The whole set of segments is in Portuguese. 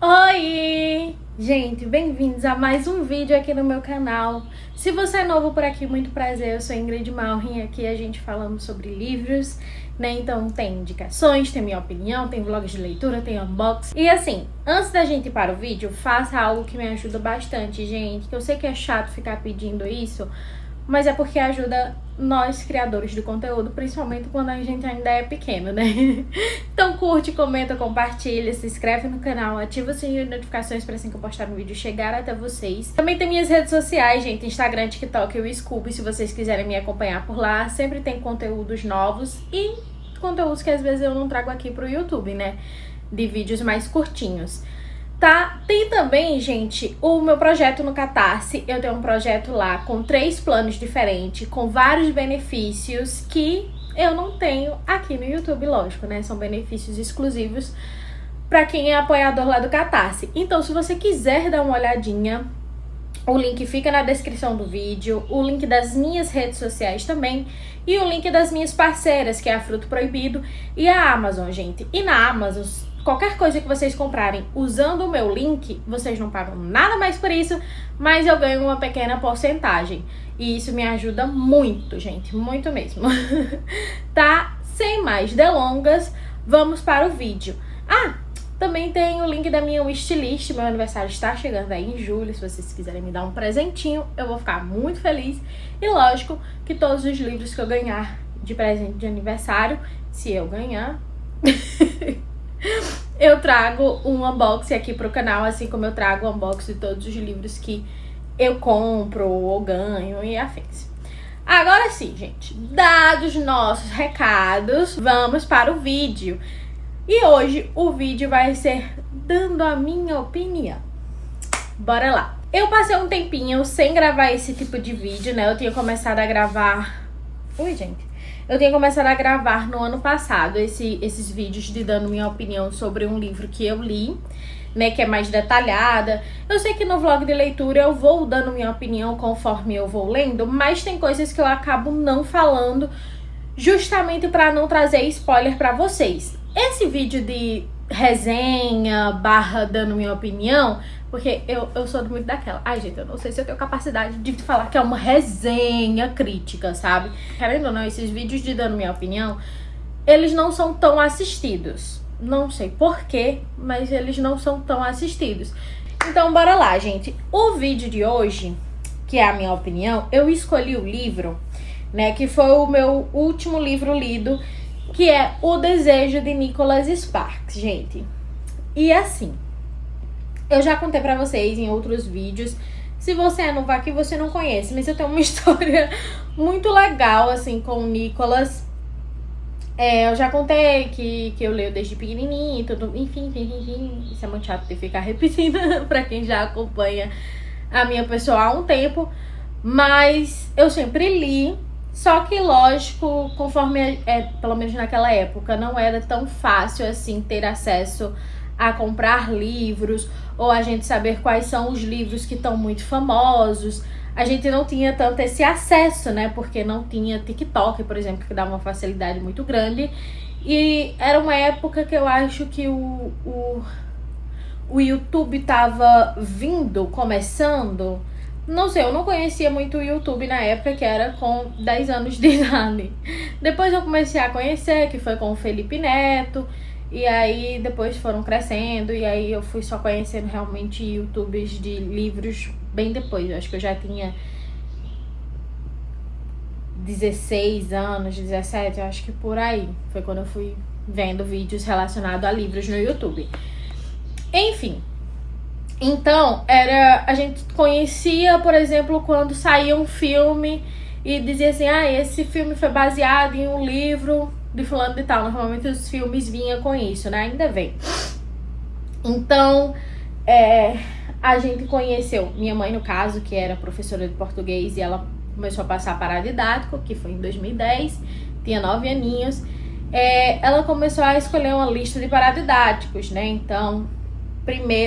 Oi! Gente, bem-vindos a mais um vídeo aqui no meu canal. Se você é novo por aqui, muito prazer, eu sou Ingrid Malrin, aqui a gente falando sobre livros, né? Então tem indicações, tem minha opinião, tem vlogs de leitura, tem unboxing. E assim, antes da gente ir para o vídeo, faça algo que me ajuda bastante, gente, que eu sei que é chato ficar pedindo isso, mas é porque ajuda nós, criadores de conteúdo, principalmente quando a gente ainda é pequeno, né? Então curte, comenta, compartilha, se inscreve no canal, ativa o sininho de notificações para assim que eu postar um vídeo chegar até vocês. Também tem minhas redes sociais, gente, Instagram, TikTok e o Scooby, se vocês quiserem me acompanhar por lá. Sempre tem conteúdos novos e conteúdos que às vezes eu não trago aqui pro YouTube, né? De vídeos mais curtinhos. Tá? Tem também, gente, o meu projeto no Catarse. Eu tenho um projeto lá com 3 planos diferentes, com vários benefícios que eu não tenho aqui no YouTube, lógico, né? São benefícios exclusivos para quem é apoiador lá do Catarse. Então, se você quiser dar uma olhadinha, o link fica na descrição do vídeo, o link das minhas redes sociais também, e o link das minhas parceiras, que é a Fruto Proibido e a Amazon, gente. E na Amazon, qualquer coisa que vocês comprarem usando o meu link, vocês não pagam nada mais por isso, mas eu ganho uma pequena porcentagem. E isso me ajuda muito, gente, muito mesmo. Tá? Sem mais delongas, vamos para o vídeo. Também tem o link da minha wishlist. Meu aniversário está chegando aí em julho. Se vocês quiserem me dar um presentinho, eu vou ficar muito feliz. E lógico que todos os livros que eu ganhar de presente de aniversário, se eu ganhar, eu trago um unboxing aqui pro canal, assim como eu trago o unboxing de todos os livros que eu compro ou ganho e afins. Agora sim, gente, dados nossos recados, vamos para o vídeo. E hoje o vídeo vai ser dando a minha opinião. Bora lá. Eu passei um tempinho sem gravar esse tipo de vídeo, né? Eu tinha começado a gravar... Eu tinha começado a gravar no ano passado esses vídeos de dando minha opinião sobre um livro que eu li, né, que é mais detalhada. Eu sei que no vlog de leitura eu vou dando minha opinião conforme eu vou lendo, mas tem coisas que eu acabo não falando justamente para não trazer spoiler para vocês. Esse vídeo de resenha / dando minha opinião, porque eu sou muito daquela. Gente, eu não sei se eu tenho capacidade de falar que é uma resenha crítica, sabe? Querendo ou não, esses vídeos de dando minha opinião, eles não são tão assistidos. Não sei porquê, mas eles não são tão assistidos. Então, bora lá, gente. O vídeo de hoje, que é a minha opinião, eu escolhi o livro, né, que foi o meu último livro lido, que é O Desejo de Nicholas Sparks, gente. E assim, eu já contei pra vocês em outros vídeos. Se você é novo aqui, você não conhece, mas eu tenho uma história muito legal, assim, com o Nicholas. Eu já contei que eu leio desde pequenininho e tudo, enfim. Isso é muito chato de ficar repetindo pra quem já acompanha a minha pessoa há um tempo. Mas eu sempre li. Só que, lógico, conforme, pelo menos naquela época, não era tão fácil assim ter acesso a comprar livros ou a gente saber quais são os livros que estão muito famosos. A gente não tinha tanto esse acesso, né? Porque não tinha TikTok, por exemplo, que dá uma facilidade muito grande. E era uma época que eu acho que o YouTube tava começando. Não sei, eu não conhecia muito o YouTube na época, que era com 10 anos de idade. Depois eu comecei a conhecer, que foi com o Felipe Neto. E aí depois foram crescendo. E aí eu fui só conhecendo realmente YouTubes de livros bem depois. Eu acho que eu já tinha 16 anos, 17, eu acho que por aí. Foi quando eu fui vendo vídeos relacionados a livros no YouTube. Enfim. Então, a gente conhecia, por exemplo, quando saía um filme e dizia assim, esse filme foi baseado em um livro de fulano de tal. Normalmente os filmes vinham com isso, né? Ainda vem. Então, a gente conheceu minha mãe, no caso, que era professora de português, e ela começou a passar paradidático, que foi em 2010, tinha 9 aninhos. Ela começou a escolher uma lista de paradidáticos, né? Então...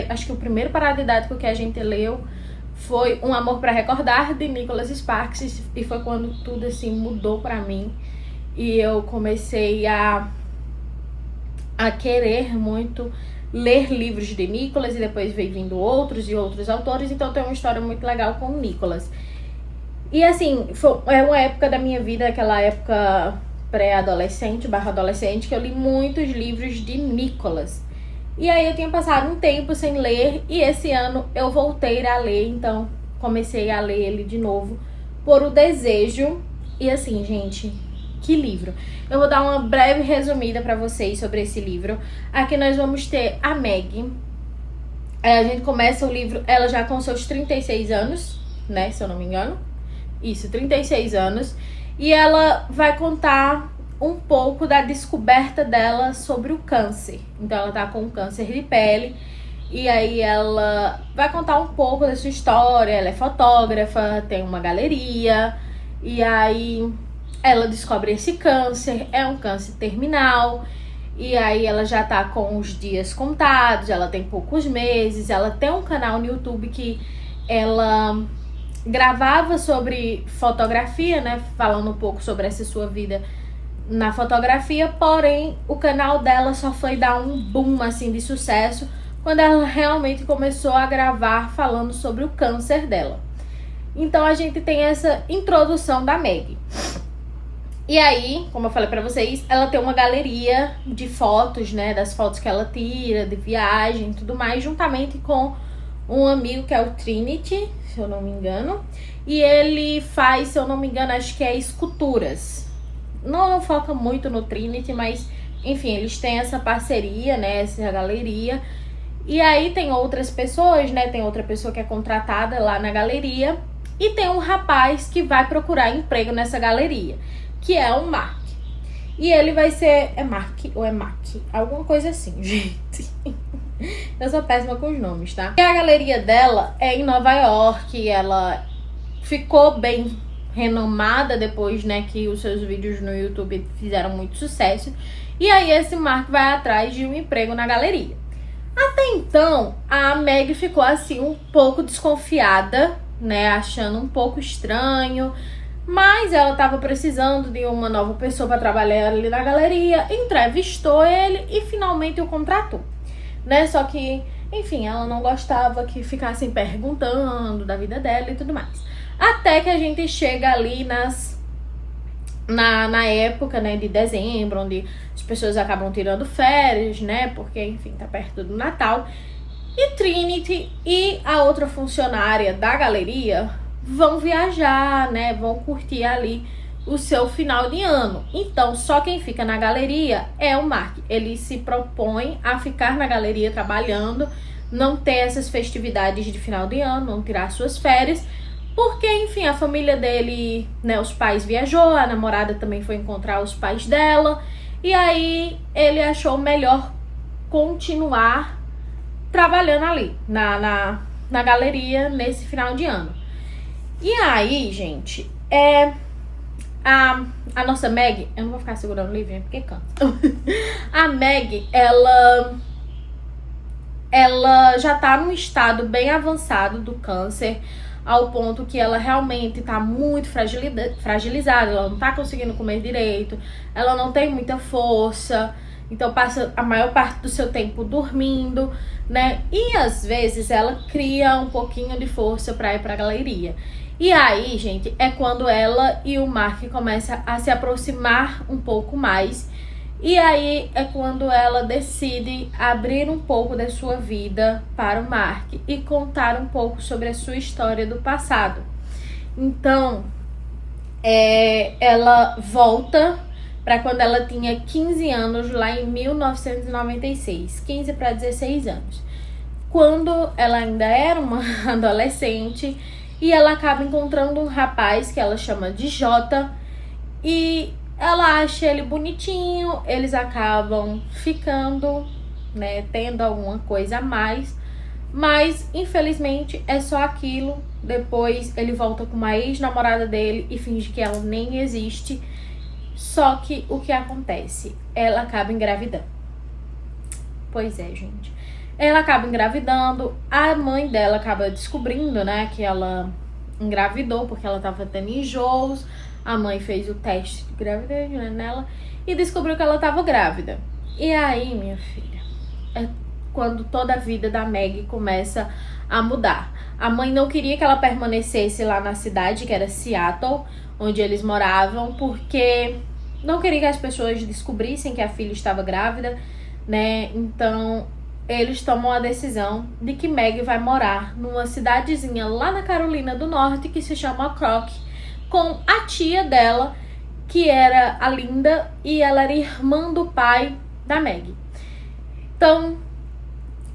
acho que o primeiro paradidático que a gente leu foi Um Amor para Recordar, de Nicholas Sparks, e foi quando tudo assim mudou pra mim e eu comecei a querer muito ler livros de Nicholas e depois veio vindo outros e outros autores, então tem uma história muito legal com o Nicholas. E assim, é uma época da minha vida, aquela época pré-adolescente, /adolescente, que eu li muitos livros de Nicholas. E aí eu tinha passado um tempo sem ler e esse ano eu voltei a ler, então comecei a ler ele de novo por O Desejo. E assim, gente, que livro! Eu vou dar uma breve resumida pra vocês sobre esse livro. Aqui nós vamos ter a Meg. A gente começa o livro, ela já com seus 36 anos, né, se eu não me engano. Isso, 36 anos. E ela vai contar um pouco da descoberta dela sobre o câncer. Então ela tá com câncer de pele. E aí ela vai contar um pouco da sua história. Ela é fotógrafa, tem uma galeria. E aí ela descobre esse câncer. É um câncer terminal. E aí ela já tá com os dias contados. Ela tem poucos meses. Ela tem um canal no YouTube que ela gravava sobre fotografia, né? Falando um pouco sobre essa sua vida na fotografia. Porém, o canal dela só foi dar um boom, assim, de sucesso quando ela realmente começou a gravar falando sobre o câncer dela. Então, a gente tem essa introdução da Meg. E aí, como eu falei pra vocês, ela tem uma galeria de fotos, né? Das fotos que ela tira, de viagem e tudo mais, juntamente com um amigo que é o Trinity, se eu não me engano. E ele faz, se eu não me engano, acho que é esculturas. Não foca muito no Trinity, mas enfim, eles têm essa parceria, né? Essa galeria. E aí tem outras pessoas, né? Tem outra pessoa que é contratada lá na galeria. E tem um rapaz que vai procurar emprego nessa galeria, que é o Mark. E ele vai ser... É Mark ou é Mac? Alguma coisa assim, gente. Eu sou péssima com os nomes, tá? E a galeria dela é em Nova York. Ela ficou bem renomada depois, né, que os seus vídeos no YouTube fizeram muito sucesso. E aí esse Mark vai atrás de um emprego na galeria. Até então, a Meg ficou assim um pouco desconfiada, né, achando um pouco estranho. Mas ela estava precisando de uma nova pessoa para trabalhar ali na galeria. Entrevistou ele e finalmente o contratou, né? Só que, enfim, ela não gostava que ficassem perguntando da vida dela e tudo mais. Até que a gente chega ali na época, né, de dezembro, onde as pessoas acabam tirando férias, né? Porque, enfim, tá perto do Natal. E Trinity e a outra funcionária da galeria vão viajar, né? Vão curtir ali o seu final de ano. Então, só quem fica na galeria é o Mark. Ele se propõe a ficar na galeria trabalhando, não ter essas festividades de final de ano, não tirar suas férias, porque, enfim, a família dele, né, os pais viajou, a namorada também foi encontrar os pais dela, e aí ele achou melhor continuar trabalhando ali, na galeria, nesse final de ano. E aí, gente, a nossa Meg, eu não vou ficar segurando o livro, porque cansa. A Meg, ela já tá num estado bem avançado do câncer, ao ponto que ela realmente tá muito fragilizada, ela não tá conseguindo comer direito, ela não tem muita força, então passa a maior parte do seu tempo dormindo, né? E às vezes ela cria um pouquinho de força pra ir pra galeria. E aí, gente, é quando ela e o Mark começam a se aproximar um pouco mais. E aí é quando ela decide abrir um pouco da sua vida para o Mark e contar um pouco sobre a sua história do passado. Então, ela volta para quando ela tinha 15 anos, lá em 1996, 15 para 16 anos. Quando ela ainda era uma adolescente, e ela acaba encontrando um rapaz que ela chama de Jota, e ela acha ele bonitinho, eles acabam ficando, né, tendo alguma coisa a mais, mas infelizmente é só aquilo. Depois ele volta com uma ex-namorada dele e finge que ela nem existe. Só que o que acontece? Ela acaba engravidando. Pois é, gente. Ela acaba engravidando, a mãe dela acaba descobrindo, né, que ela engravidou porque ela tava tendo enjoos. A mãe fez o teste de gravidez, né, nela e descobriu que ela tava grávida. E aí, minha filha, é quando toda a vida da Maggie começa a mudar. A mãe não queria que ela permanecesse lá na cidade, que era Seattle, onde eles moravam, porque não queria que as pessoas descobrissem que a filha estava grávida, né? Então, eles tomam a decisão de que Maggie vai morar numa cidadezinha lá na Carolina do Norte, que se chama Croc, com a tia dela, que era a Linda, e ela era irmã do pai da Maggie. Então,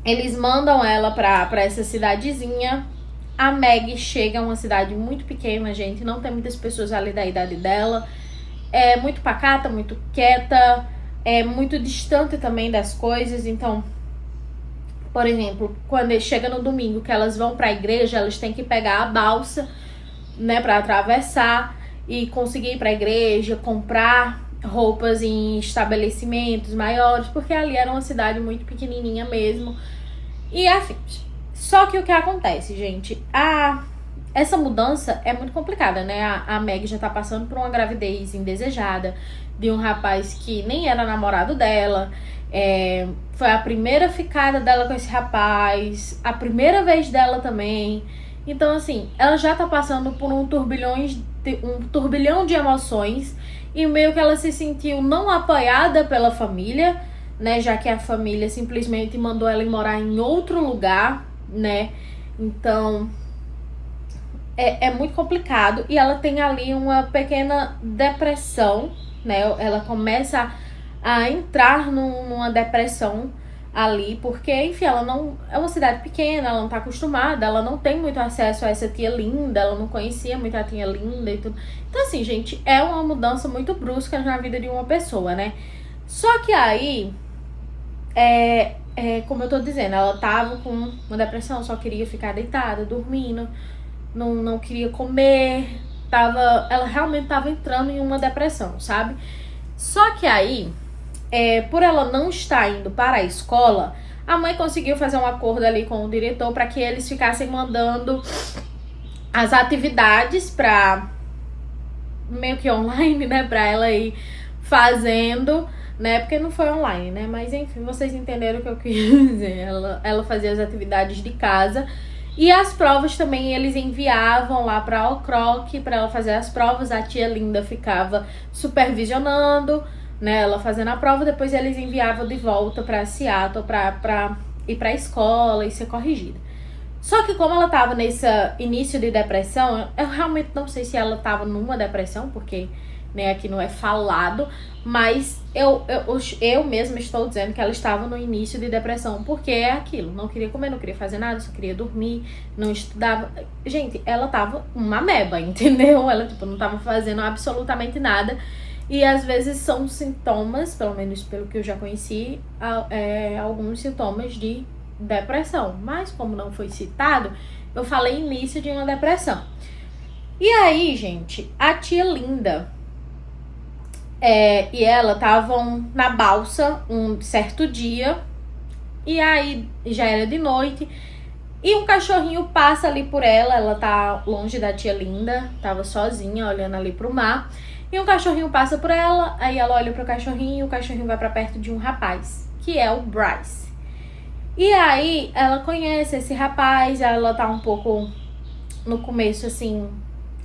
eles mandam ela pra essa cidadezinha. A Maggie chega a uma cidade muito pequena, gente, não tem muitas pessoas ali da idade dela. É muito pacata, muito quieta, é muito distante também das coisas. Então, por exemplo, quando chega no domingo que elas vão pra igreja, elas têm que pegar a balsa, né, pra atravessar e conseguir ir pra igreja, comprar roupas em estabelecimentos maiores, porque ali era uma cidade muito pequenininha mesmo, e afins. Só que o que acontece, gente, essa mudança é muito complicada, né? A Maggie já tá passando por uma gravidez indesejada de um rapaz que nem era namorado dela. Foi a primeira ficada dela com esse rapaz, a primeira vez dela também. Então, assim, ela já tá passando por um turbilhão de emoções, e meio que ela se sentiu não apoiada pela família, né? Já que a família simplesmente mandou ela ir morar em outro lugar, né? Então, é muito complicado. E ela tem ali uma pequena depressão, né? Ela começa a entrar numa depressão ali, porque, enfim, ela não... É uma cidade pequena, ela não tá acostumada, ela não tem muito acesso a essa tia Linda, ela não conhecia muito a tia Linda e tudo. Então, assim, gente, é uma mudança muito brusca na vida de uma pessoa, né? Só que aí, como eu tô dizendo, ela tava com uma depressão, só queria ficar deitada, dormindo, não queria comer, ela realmente tava entrando em uma depressão, sabe? Só que aí, por ela não estar indo para a escola, a mãe conseguiu fazer um acordo ali com o diretor para que eles ficassem mandando as atividades para meio que online, né, para ela ir fazendo, né, porque não foi online, né, mas enfim, vocês entenderam o que eu quis dizer. Ela fazia as atividades de casa. E as provas também eles enviavam lá para a Croc para ela fazer as provas. A tia Linda ficava supervisionando, né, ela fazendo a prova. Depois eles enviavam de volta para Seattle para ir para a escola e ser corrigida. Só que como ela tava nesse início de depressão, eu realmente não sei se ela tava numa depressão, porque, né, aqui não é falado, mas eu mesma estou dizendo que ela estava no início de depressão, porque é aquilo, não queria comer, não queria fazer nada, só queria dormir, não estudava. Gente, ela tava uma ameba, entendeu? Ela, tipo, não tava fazendo absolutamente nada. E às vezes são sintomas, pelo menos pelo que eu já conheci, alguns sintomas de depressão. Mas como não foi citado, eu falei início de uma depressão. E aí, gente, a tia Linda e ela estavam na balsa um certo dia, e aí já era de noite, e um cachorrinho passa ali por ela tá longe da tia Linda, tava sozinha olhando ali pro mar, e um cachorrinho passa por ela, aí ela olha pro cachorrinho, e o cachorrinho vai pra perto de um rapaz, que é o Bryce. E aí ela conhece esse rapaz, ela tá um pouco no começo assim,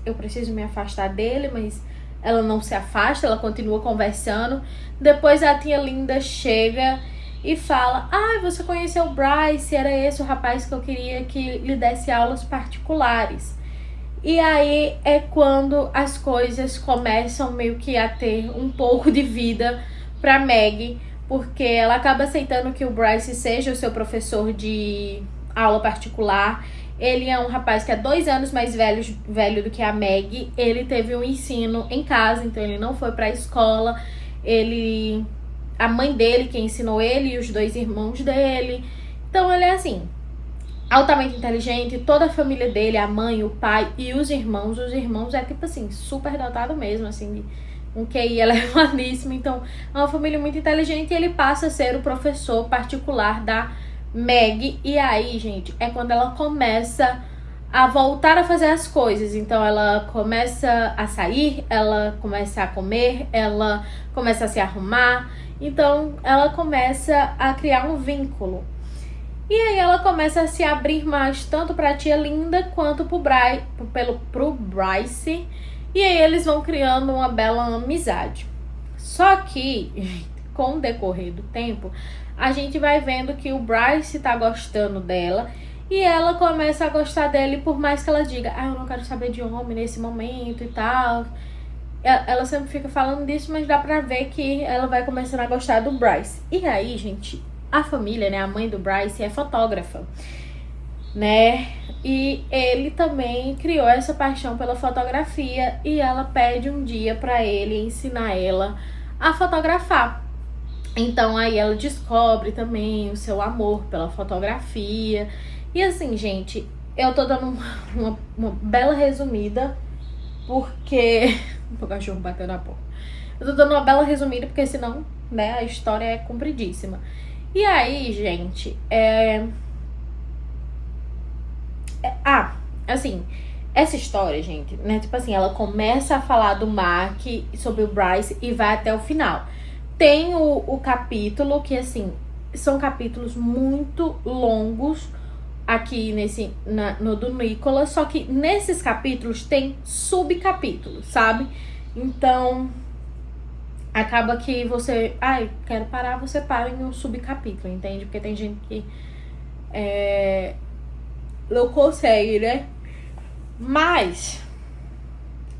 eu preciso me afastar dele, mas ela não se afasta, ela continua conversando. Depois a tia Linda chega e fala: você conheceu o Bryce, era esse o rapaz que eu queria que lhe desse aulas particulares. E aí é quando as coisas começam meio que a ter um pouco de vida pra Maggie, porque ela acaba aceitando que o Bryce seja o seu professor de aula particular. Ele é um rapaz que é 2 anos mais velho do que a Maggie. Ele teve um ensino em casa, então ele não foi pra escola. A mãe dele que ensinou ele e os 2 irmãos dele. Então ele é assim, altamente inteligente. Toda a família dele, a mãe, o pai e os irmãos é tipo assim, super dotado mesmo, assim, um QI elevadíssimo. Então é uma família muito inteligente, e ele passa a ser o professor particular da Maggie. E aí, gente, é quando ela começa a voltar a fazer as coisas. Então ela começa a sair, ela começa a comer, ela começa a se arrumar. Então ela começa a criar um vínculo. E aí ela começa a se abrir mais tanto pra tia Linda quanto pro Bryce. E aí eles vão criando uma bela amizade. Só que, com o decorrer do tempo, a gente vai vendo que o Bryce tá gostando dela. E ela começa a gostar dele, por mais que ela diga, eu não quero saber de homem nesse momento e tal. Ela sempre fica falando disso, mas dá pra ver que ela vai começando a gostar do Bryce. E aí, gente, a família, né, a mãe do Bryce é fotógrafa, né? E ele também criou essa paixão pela fotografia e ela pede um dia pra ele ensinar ela a fotografar. Então aí ela descobre também o seu amor pela fotografia. E assim, gente, eu tô dando uma bela resumida porque... o cachorro bateu na porta. Eu tô dando uma bela resumida porque senão, né, a história é compridíssima. E aí, gente, assim, essa história, gente, né, tipo assim, ela começa a falar do Mark, sobre o Bryce e vai até o final. Tem o capítulo que, assim, são capítulos muito longos aqui no do Nicholas, só que nesses capítulos tem subcapítulos, sabe? Então, acaba que você... quero parar, você para em um subcapítulo, entende? Porque tem gente que não consegue, né? Mas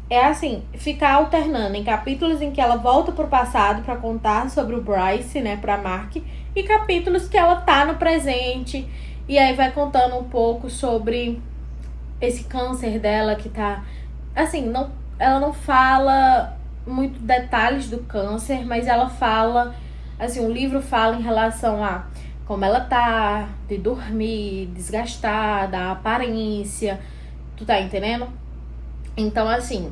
é assim, ficar alternando em capítulos em que ela volta pro passado pra contar sobre o Bryce, né, pra Mark, e capítulos que ela tá no presente, e aí vai contando um pouco sobre esse câncer dela que tá... Assim, ela não fala muito detalhes do câncer, mas ela fala... Assim, o livro fala em relação a como ela tá, de dormir, desgastada, a aparência... Tu tá entendendo? Então, assim,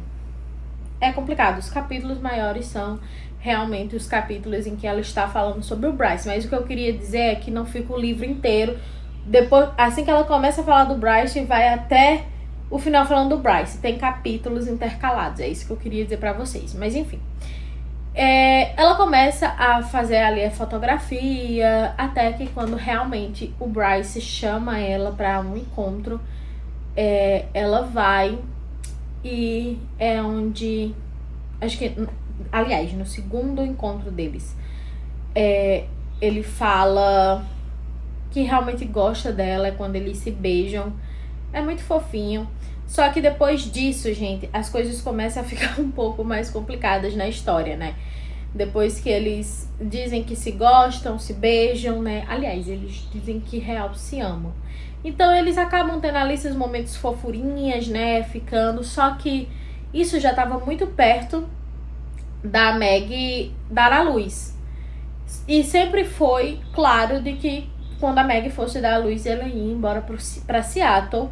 é complicado. Os capítulos maiores são realmente os capítulos em que ela está falando sobre o Bryce. Mas o que eu queria dizer é que não fica o livro inteiro. Depois, assim que ela começa a falar do Bryce, vai até o final falando do Bryce. Tem capítulos intercalados. É isso que eu queria dizer pra vocês. Mas, enfim. Ela começa a fazer ali a fotografia, até que quando realmente o Bryce chama ela pra um encontro, ela vai, e é onde, acho que, aliás, no segundo encontro deles, ele fala que realmente gosta dela, é quando eles se beijam, é muito fofinho. Só que depois disso, gente, as coisas começam a ficar um pouco mais complicadas na história, né? Depois que eles dizem que se gostam, se beijam, né? Aliás, eles dizem que real se amam. Então eles acabam tendo ali esses momentos fofurinhas, né, ficando, só que isso já estava muito perto da Meg dar à luz. E sempre foi claro de que quando a Meg fosse dar à luz, ela ia embora para Seattle,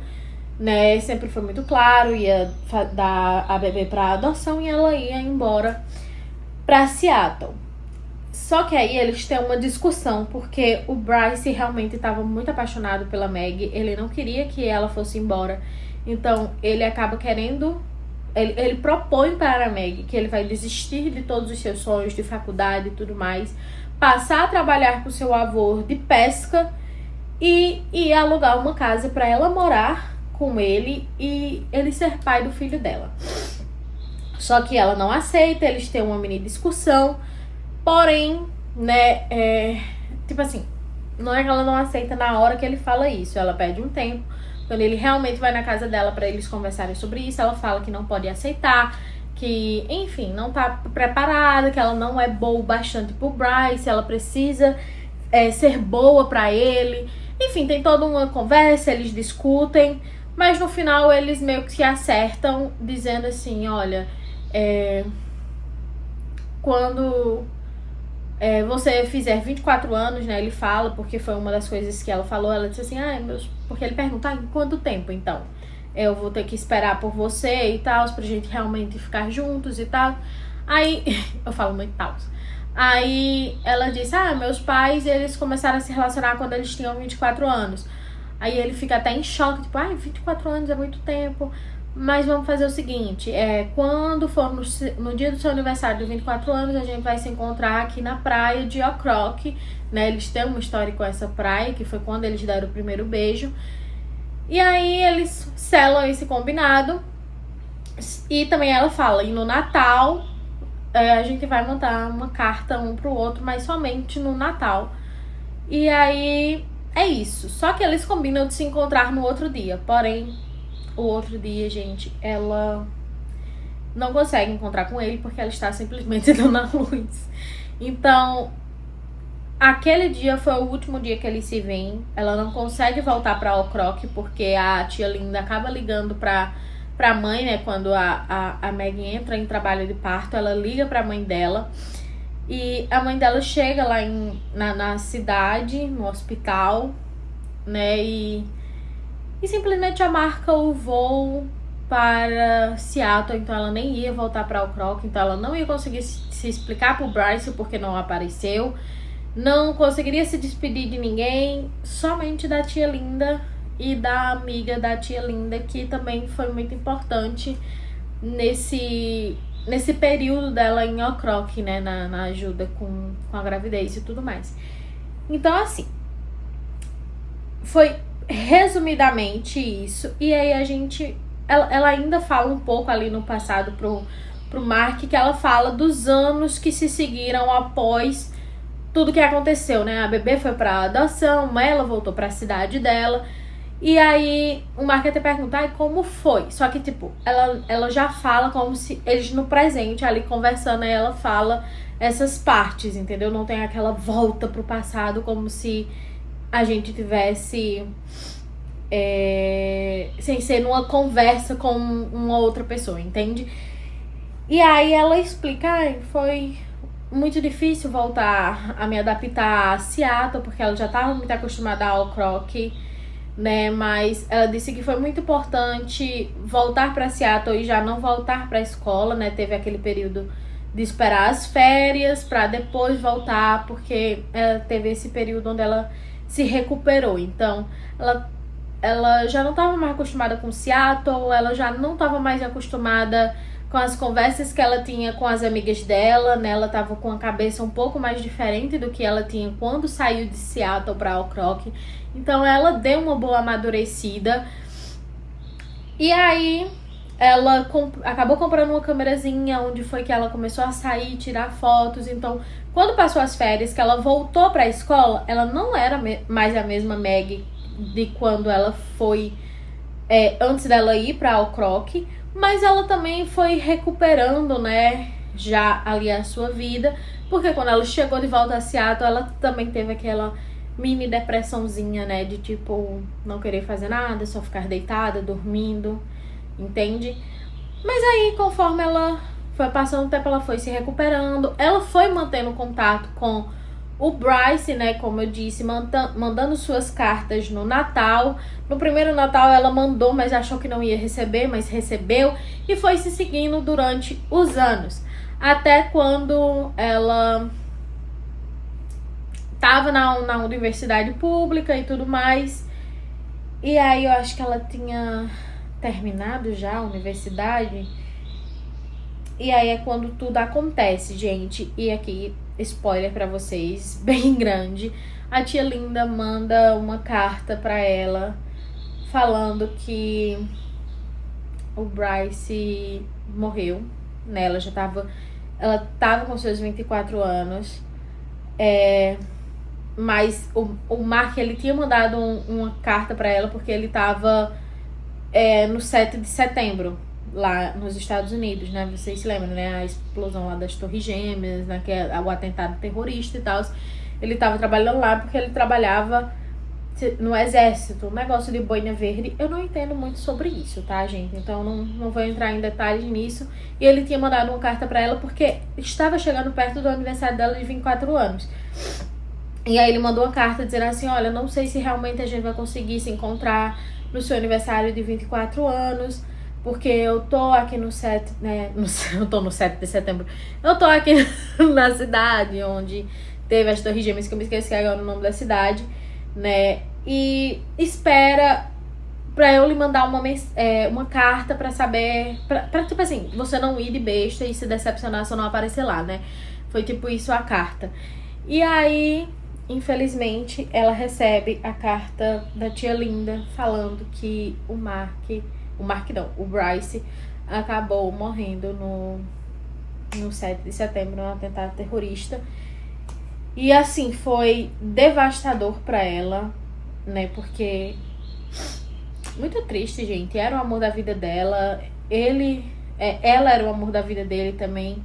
né, sempre foi muito claro, ia dar a bebê para adoção e ela ia embora para Seattle. Só que aí eles têm uma discussão, porque o Bryce realmente estava muito apaixonado pela Meg, ele não queria que ela fosse embora, então ele acaba querendo, ele propõe para a Meg que ele vai desistir de todos os seus sonhos de faculdade e tudo mais, passar a trabalhar com seu avô de pesca e alugar uma casa para ela morar com ele e ele ser pai do filho dela. Só que ela não aceita, eles têm uma mini discussão. Porém, né, tipo assim, não é que ela não aceita na hora que ele fala isso, ela pede um tempo. Quando ele realmente vai na casa dela pra eles conversarem sobre isso, ela fala que não pode aceitar, que, enfim, não tá preparada, que ela não é boa o bastante pro Bryce, ela precisa ser boa pra ele. Enfim, tem toda uma conversa, eles discutem, mas no final eles meio que se acertam, dizendo assim, olha, quando... você fizer 24 anos, né, ele fala, porque foi uma das coisas que ela falou, ela disse assim, porque ele pergunta, em quanto tempo, então? Eu vou ter que esperar por você e tal, pra gente realmente ficar juntos e tal. Aí, eu falo muito tal. Aí, ela disse, meus pais, eles começaram a se relacionar quando eles tinham 24 anos. Aí ele fica até em choque, tipo, 24 anos é muito tempo. Mas vamos fazer o seguinte, quando for no dia do seu aniversário de 24 anos, a gente vai se encontrar aqui na praia de Ocroque, né? Eles têm uma história com essa praia, que foi quando eles deram o primeiro beijo. E aí eles selam esse combinado. E também ela fala, e no Natal a gente vai mandar uma carta um pro outro, mas somente no Natal. E aí é isso. Só que eles combinam de se encontrar no outro dia. Porém, o outro dia, gente, ela não consegue encontrar com ele porque ela está simplesmente dando a luz. Então, aquele dia foi o último dia que eles se veem. Ela não consegue voltar pra Ocroque porque a tia Linda acaba ligando pra mãe, né? Quando a Meg entra em trabalho de parto, ela liga pra mãe dela. E a mãe dela chega lá na cidade, no hospital, né? E simplesmente já marca o voo para Seattle. Então ela nem ia voltar pra Ocroque. Então ela não ia conseguir se explicar pro Bryce porque não apareceu. Não conseguiria se despedir de ninguém, somente da tia Linda e da amiga da tia Linda, que também foi muito importante nesse período dela em Ocroque, né, na ajuda com a gravidez e tudo mais. Então, assim, foi resumidamente isso. E aí ela ainda fala um pouco ali no passado pro Mark, que ela fala dos anos que se seguiram após tudo que aconteceu, né? A bebê foi pra adoção, ela voltou pra cidade dela. E aí o Mark até pergunta, como foi? Só que, tipo, ela já fala como se eles no presente, ali conversando, aí ela fala essas partes, entendeu? Não tem aquela volta pro passado como se a gente tivesse sem ser numa conversa com uma outra pessoa, entende? E aí ela explica, foi muito difícil voltar a me adaptar a Seattle, porque ela já estava muito acostumada ao Ocroque, né? Mas ela disse que foi muito importante voltar para Seattle e já não voltar para a escola, né? Teve aquele período de esperar as férias para depois voltar, porque ela teve esse período onde ela se recuperou. Então, ela já não estava mais acostumada com Seattle, ela já não estava mais acostumada com as conversas que ela tinha com as amigas dela, né? Ela tava com a cabeça um pouco mais diferente do que ela tinha quando saiu de Seattle para Ocroque. Então ela deu uma boa amadurecida. E aí ela acabou comprando uma câmerazinha, onde foi que ela começou a sair, tirar fotos. Então, quando passou as férias, que ela voltou para a escola, ela não era mais a mesma Meg de quando ela foi antes dela ir para Ocroque. Mas ela também foi recuperando, né, já ali a sua vida. Porque quando ela chegou de volta a Seattle, ela também teve aquela mini depressãozinha, né, de tipo, não querer fazer nada, só ficar deitada, dormindo, entende? Mas aí, conforme ela foi passando o tempo, ela foi se recuperando. Ela foi mantendo contato com o Bryce, né, como eu disse, mandando suas cartas no Natal. No primeiro Natal ela mandou, mas achou que não ia receber, mas recebeu. E foi se seguindo durante os anos. Até quando ela tava na universidade pública e tudo mais. E aí eu acho que ela tinha terminado já a universidade. E aí é quando tudo acontece, gente. E aqui, spoiler pra vocês, bem grande. A tia Linda manda uma carta pra ela falando que o Bryce morreu, né? Ela tava com seus 24 anos. Mas o Mark, ele tinha mandado uma carta pra ela porque ele tava no 7 de setembro. Lá nos Estados Unidos, né? Vocês se lembram, né? A explosão lá das Torres Gêmeas, né? Que é o atentado terrorista e tal. Ele tava trabalhando lá porque ele trabalhava no exército, um negócio de boina verde. Eu não entendo muito sobre isso, tá, gente? Então não vou entrar em detalhes nisso. E ele tinha mandado uma carta pra ela porque estava chegando perto do aniversário dela de 24 anos. E aí ele mandou uma carta dizendo assim, olha, não sei se realmente a gente vai conseguir se encontrar no seu aniversário de 24 anos, porque eu tô aqui no 7, né? Eu tô no 7 de setembro. Eu tô aqui na cidade onde teve as Torres Gêmeas, que eu me esqueci agora o nome da cidade, né? E espera pra eu lhe mandar uma carta pra saber, pra tipo assim, você não ir de besta e se decepcionar se eu não aparecer lá, né? Foi tipo isso a carta. E aí, infelizmente, ela recebe a carta da tia Linda falando que o Bryce acabou morrendo no 7 de setembro, num atentado terrorista. E assim, foi devastador pra ela, né? Porque muito triste, gente. Era o amor da vida dela. Ela era o amor da vida dele também.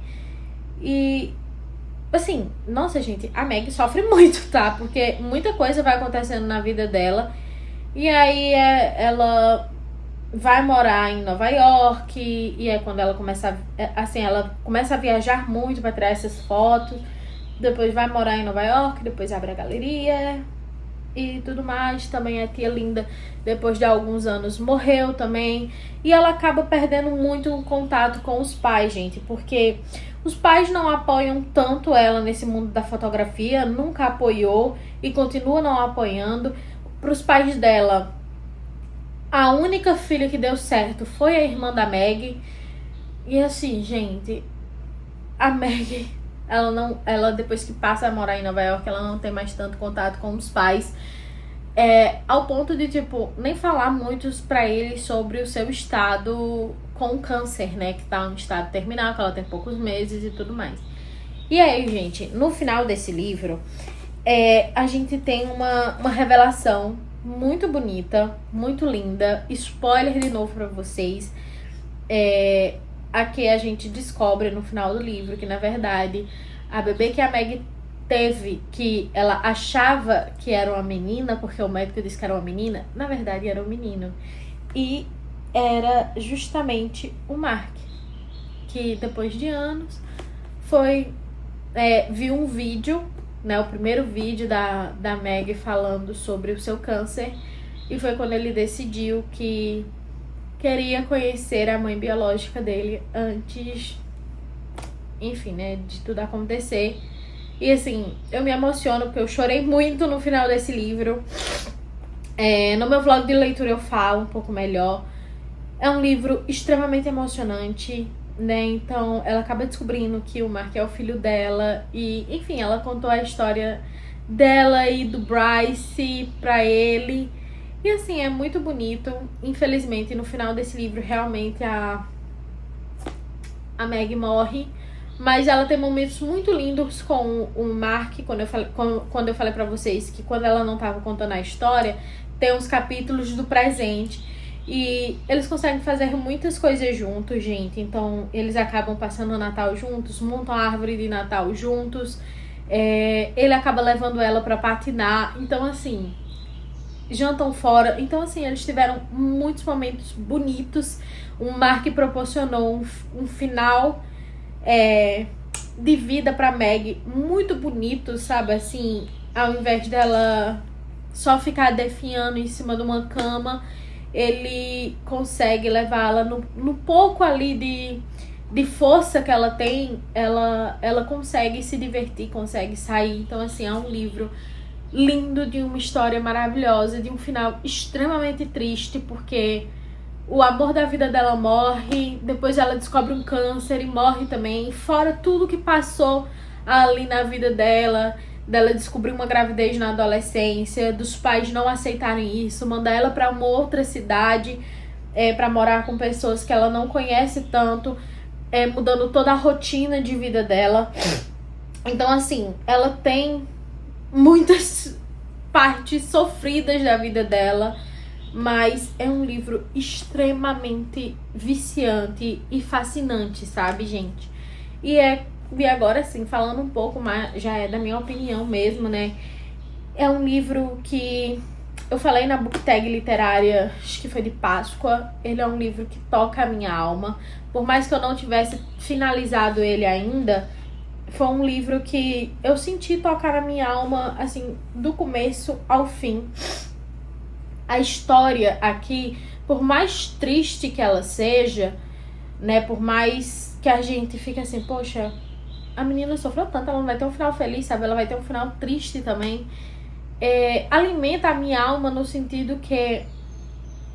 E assim, nossa, gente, a Meg sofre muito, tá? Porque muita coisa vai acontecendo na vida dela. E aí ela vai morar em Nova York. E é quando ela começa ela começa a viajar muito pra tirar essas fotos. Depois vai morar em Nova York, depois abre a galeria e tudo mais. Também a tia Linda, depois de alguns anos, morreu também. E ela acaba perdendo muito o contato com os pais, gente, porque os pais não apoiam tanto ela nesse mundo da fotografia, nunca apoiou e continua não apoiando. Para os pais dela, a única filha que deu certo foi a irmã da Meg. E assim, gente, a Meg, ela depois que passa a morar em Nova York, ela não tem mais tanto contato com os pais. Ao ponto de, tipo, nem falar muito pra eles sobre o seu estado com câncer, né? Que tá em estado terminal, que ela tem poucos meses e tudo mais. E aí, gente, no final desse livro, a gente tem uma revelação muito bonita, muito linda. Spoiler de novo pra vocês. Aqui a gente descobre no final do livro que, na verdade, a bebê que a Meg teve, que ela achava que era uma menina, porque o médico disse que era uma menina, na verdade era um menino. E era justamente o Mark, que depois de anos viu um vídeo, né, o primeiro vídeo da Meg falando sobre o seu câncer, e foi quando ele decidiu que queria conhecer a mãe biológica dele antes, enfim, né, de tudo acontecer. E assim, eu me emociono porque eu chorei muito no final desse livro. No meu vlog de leitura eu falo um pouco melhor. É um livro extremamente emocionante, né? Então ela acaba descobrindo que o Mark é o filho dela. E, enfim, ela contou a história dela e do Bryce pra ele. E assim, é muito bonito. Infelizmente, no final desse livro, realmente a Meg morre. Mas ela tem momentos muito lindos com o Mark. Quando eu falei pra vocês que quando ela não tava contando a história, tem uns capítulos do presente. E eles conseguem fazer muitas coisas juntos, gente. Então, eles acabam passando o Natal juntos, montam a árvore de Natal juntos. Ele acaba levando ela pra patinar. Então, assim, jantam fora. Então, assim, eles tiveram muitos momentos bonitos. O Mark proporcionou um final de vida pra Meg muito bonito, sabe? Assim, ao invés dela só ficar definhando em cima de uma cama, ele consegue levá-la no pouco ali de força que ela tem, ela consegue se divertir, consegue sair. Então, assim, é um livro lindo, de uma história maravilhosa, de um final extremamente triste, porque o amor da vida dela morre, depois ela descobre um câncer e morre também, fora tudo que passou ali na vida dela descobrir uma gravidez na adolescência, dos pais não aceitarem isso, mandar ela pra uma outra cidade pra morar com pessoas que ela não conhece tanto, mudando toda a rotina de vida dela. Então, assim, ela tem muitas partes sofridas da vida dela, mas é um livro extremamente viciante e fascinante, sabe, gente? E agora, assim, falando um pouco mais, já é da minha opinião mesmo, né? É um livro que eu falei na book tag literária, acho que foi de Páscoa. Ele é um livro que toca a minha alma. Por mais que eu não tivesse finalizado ele ainda, foi um livro que eu senti tocar na minha alma, assim, do começo ao fim. A história aqui, por mais triste que ela seja, né, por mais que a gente fique assim, poxa, a menina sofreu tanto, ela não vai ter um final feliz, sabe? Ela vai ter um final triste também. Alimenta a minha alma no sentido que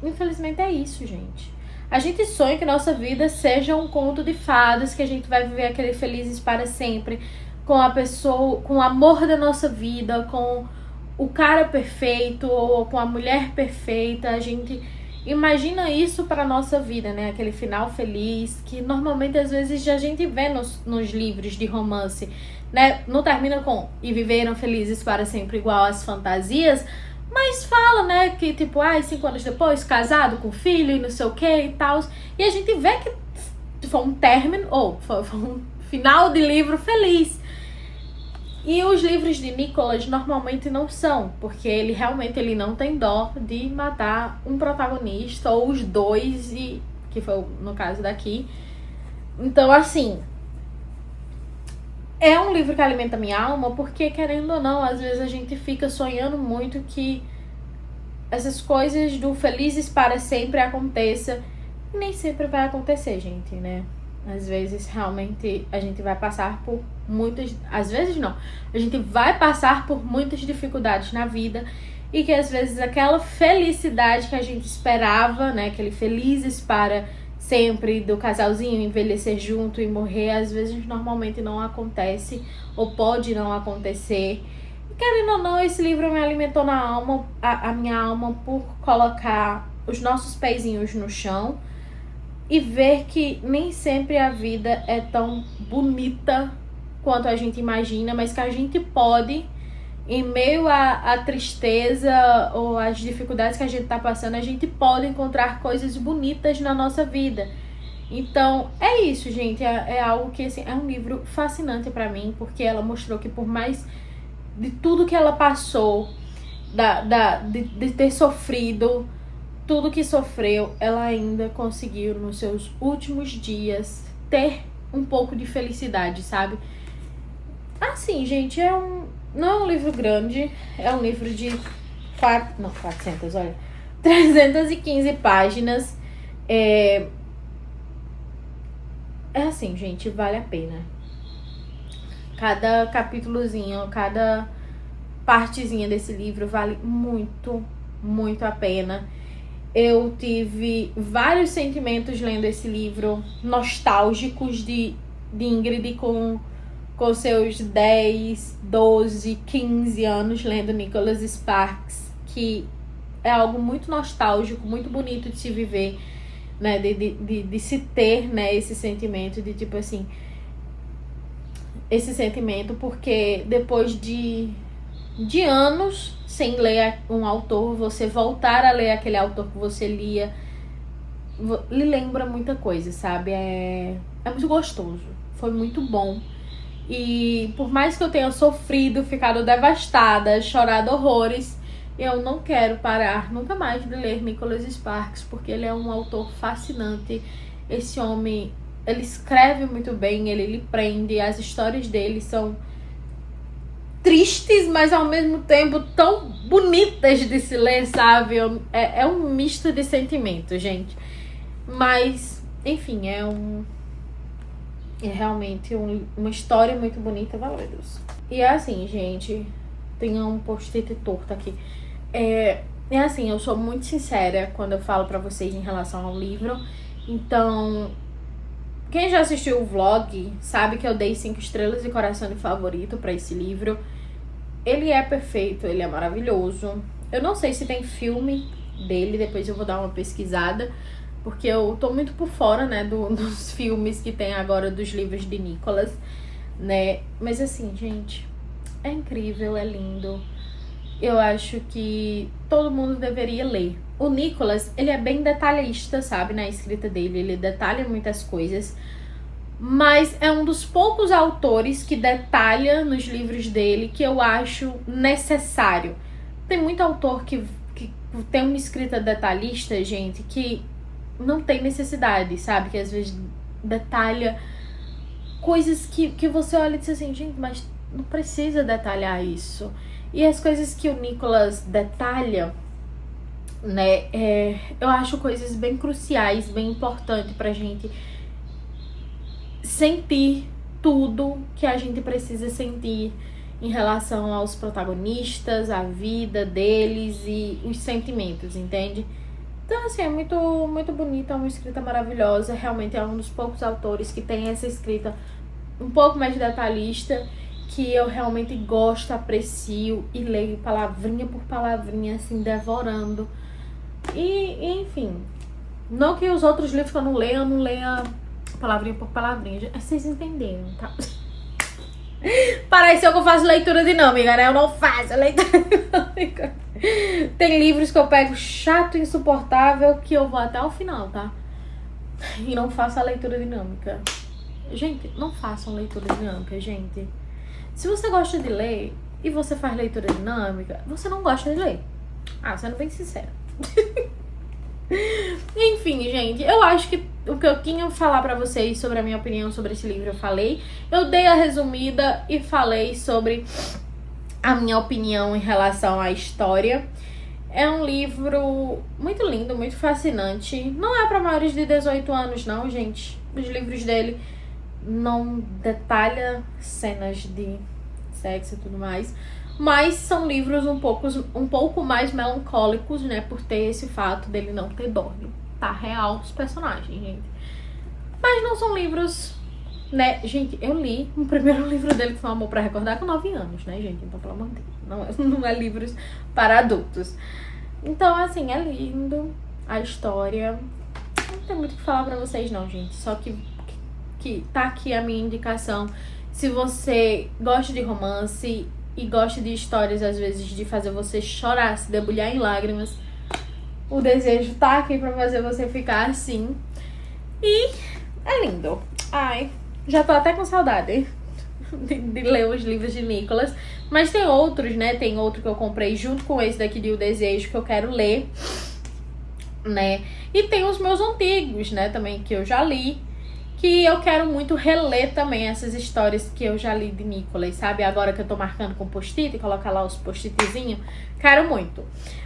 infelizmente é isso, gente. A gente sonha que nossa vida seja um conto de fadas, que a gente vai viver aquele felizes para sempre, com a pessoa, com o amor da nossa vida, com o cara perfeito ou com a mulher perfeita. A gente imagina isso para nossa vida, né? Aquele final feliz que normalmente às vezes a gente vê nos livros de romance, né? Não termina com "e viveram felizes para sempre", igual às fantasias, mas fala, né, que tipo, 5 anos depois, casado, com filho e não sei o que e tal. E a gente vê que foi um término, ou foi um final de livro feliz. E os livros de Nicholas normalmente não são, porque ele realmente não tem dó de matar um protagonista ou os dois, e que foi no caso daqui. Então, assim, é um livro que alimenta minha alma, porque, querendo ou não, às vezes a gente fica sonhando muito que essas coisas do felizes para sempre aconteça. E nem sempre vai acontecer, gente, né? Às vezes, realmente, a gente vai passar por muitas... Às vezes, não. A gente vai passar por muitas dificuldades na vida. E que, às vezes, aquela felicidade que a gente esperava, né? Aquele felizes para sempre do casalzinho envelhecer junto e morrer, às vezes, normalmente não acontece. Ou pode não acontecer. E, querendo ou não, esse livro me alimentou na alma, a minha alma, por colocar os nossos pezinhos no chão. E ver que nem sempre a vida é tão bonita quanto a gente imagina, mas que a gente pode, em meio à tristeza ou às dificuldades que a gente tá passando, a gente pode encontrar coisas bonitas na nossa vida. Então, é isso, gente. É algo que, assim, é um livro fascinante pra mim, porque ela mostrou que por mais de tudo que ela passou, de ter sofrido, tudo que sofreu, ela ainda conseguiu, nos seus últimos dias, ter um pouco de felicidade, sabe? Assim, gente, não é um livro grande, é um livro de 400, olha, 315 páginas. É assim, gente, vale a pena. Cada capítulozinho, cada partezinha desse livro vale muito, muito a pena. Eu tive vários sentimentos lendo esse livro, nostálgicos de Ingrid com seus 10, 12, 15 anos lendo Nicholas Sparks, que é algo muito nostálgico, muito bonito de se viver, né, de se ter, né, esse sentimento de tipo assim, esse sentimento, porque depois de anos sem ler um autor, você voltar a ler aquele autor que você lia, lhe lembra muita coisa, sabe? É muito gostoso, foi muito bom. E por mais que eu tenha sofrido, ficado devastada, chorado horrores, eu não quero parar nunca mais de ler Nicholas Sparks, porque ele é um autor fascinante. Esse homem, ele escreve muito bem, ele lhe prende, as histórias dele são tristes, mas ao mesmo tempo tão bonitas de se ler, sabe? É um misto de sentimentos, gente. Mas, enfim, é realmente uma história muito bonita, valorosa. E é assim, gente, tem um post-it torto aqui. É assim, eu sou muito sincera quando eu falo pra vocês em relação ao livro. Então, quem já assistiu o vlog sabe que eu dei 5 estrelas de coração de favorito pra esse livro. Ele é perfeito, ele é maravilhoso. Eu não sei se tem filme dele, depois eu vou dar uma pesquisada, porque eu tô muito por fora, né, dos filmes que tem agora dos livros de Nicholas, né? Mas assim, gente, é incrível, é lindo. Eu acho que todo mundo deveria ler. O Nicholas, ele é bem detalhista, sabe, na escrita dele. Ele detalha muitas coisas, mas é um dos poucos autores que detalha nos livros dele que eu acho necessário. Tem muito autor que tem uma escrita detalhista, gente, que não tem necessidade, sabe? Que às vezes detalha coisas que você olha e diz assim, gente, mas não precisa detalhar isso. E as coisas que o Nicholas detalha, né, eu acho coisas bem cruciais, bem importantes pra gente sentir tudo que a gente precisa sentir em relação aos protagonistas, a vida deles e os sentimentos, entende? Então, assim, é muito, muito bonita, é uma escrita maravilhosa. Realmente é um dos poucos autores que tem essa escrita um pouco mais detalhista, que eu realmente gosto, aprecio e leio palavrinha por palavrinha, assim, devorando. E enfim, não que os outros livros que eu não leia palavrinha por palavrinha. Vocês entenderam, tá? Pareceu que eu faço leitura dinâmica, né? Eu não faço leitura dinâmica. Tem livros que eu pego chato, insuportável, que eu vou até o final, tá? E não faço a leitura dinâmica. Gente, não façam leitura dinâmica, gente. Se você gosta de ler e você faz leitura dinâmica, você não gosta de ler. Ah, sendo bem sincera. Enfim, gente, eu acho que o que eu tinha que falar pra vocês sobre a minha opinião sobre esse livro eu falei. Eu dei a resumida e falei sobre a minha opinião em relação à história. É um livro muito lindo, muito fascinante. Não é pra maiores de 18 anos, não, gente. Os livros dele não detalha cenas de sexo e tudo mais. Mas são livros um pouco mais melancólicos, né? Por ter esse fato dele não ter dorme. Tá real os personagens, gente. Mas não são livros, né? Gente, eu li o primeiro livro dele, que foi Amor pra Recordar, com 9 anos, né, gente? Então, pelo amor de Deus, não é livros para adultos. Então, assim, é lindo a história. Não tem muito o que falar pra vocês, não, gente. Só que tá aqui a minha indicação. Se você gosta de romance e gosta de histórias, às vezes, de fazer você chorar, se debulhar em lágrimas, O Desejo tá aqui pra fazer você ficar assim. E é lindo. Ai, já tô até com saudade de ler os livros de Nicholas. Mas tem outros, né? Tem outro que eu comprei junto com esse daqui de O Desejo, que eu quero ler, né? E tem os meus antigos, né? Também, que eu já li, que eu quero muito reler também essas histórias que eu já li de Nicholas, sabe? Agora que eu tô marcando com post-it, colocar lá os post-itzinhos, quero muito.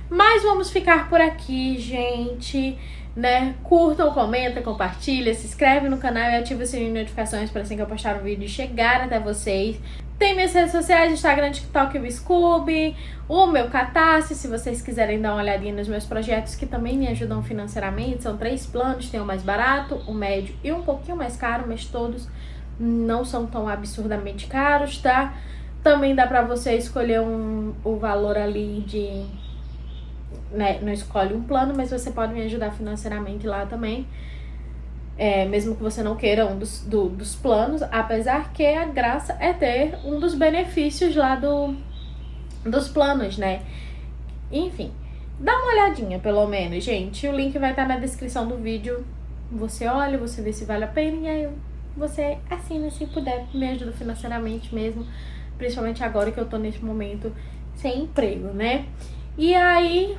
Mas vamos ficar por aqui, gente, né? Curtam, comentam, compartilhem, se inscreve no canal e ativa o sininho de notificações para assim que eu postar um vídeo chegar até vocês. Tem minhas redes sociais, Instagram, TikTok e o Scooby, o meu Catarse, se vocês quiserem dar uma olhadinha nos meus projetos que também me ajudam financeiramente. São 3 planos, tem o mais barato, o médio e um pouquinho mais caro, mas todos não são tão absurdamente caros, tá? Também dá pra você escolher o valor ali de... né, não escolhe um plano, mas você pode me ajudar financeiramente lá também. Mesmo que você não queira um dos planos, apesar que a graça é ter um dos benefícios lá dos planos, né? Enfim, dá uma olhadinha pelo menos, gente. O link vai estar na descrição do vídeo. Você olha, você vê se vale a pena e aí você assina se puder. Me ajuda financeiramente mesmo, principalmente agora que eu tô nesse momento sem emprego, né? E aí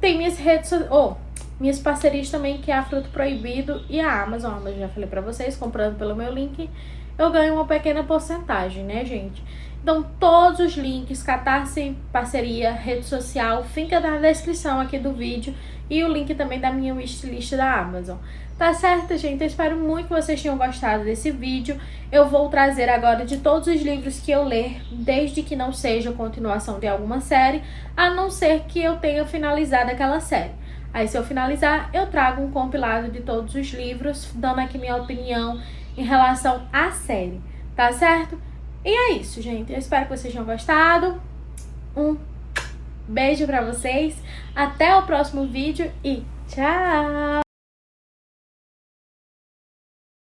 tem minhas redes sociais... minhas parcerias também, que é a Fruto Proibido e a Amazon. Já falei pra vocês, comprando pelo meu link, eu ganho uma pequena porcentagem, né, gente? Então, todos os links, Catarse, parceria, rede social, fica na descrição aqui do vídeo. E o link também da minha wishlist da Amazon. Tá certo, gente? Eu espero muito que vocês tenham gostado desse vídeo. Eu vou trazer agora de todos os livros que eu ler, desde que não seja continuação de alguma série, a não ser que eu tenha finalizado aquela série. Aí, se eu finalizar, eu trago um compilado de todos os livros, dando aqui minha opinião em relação à série, tá certo? E é isso, gente. Eu espero que vocês tenham gostado. Um beijo pra vocês. Até o próximo vídeo e tchau!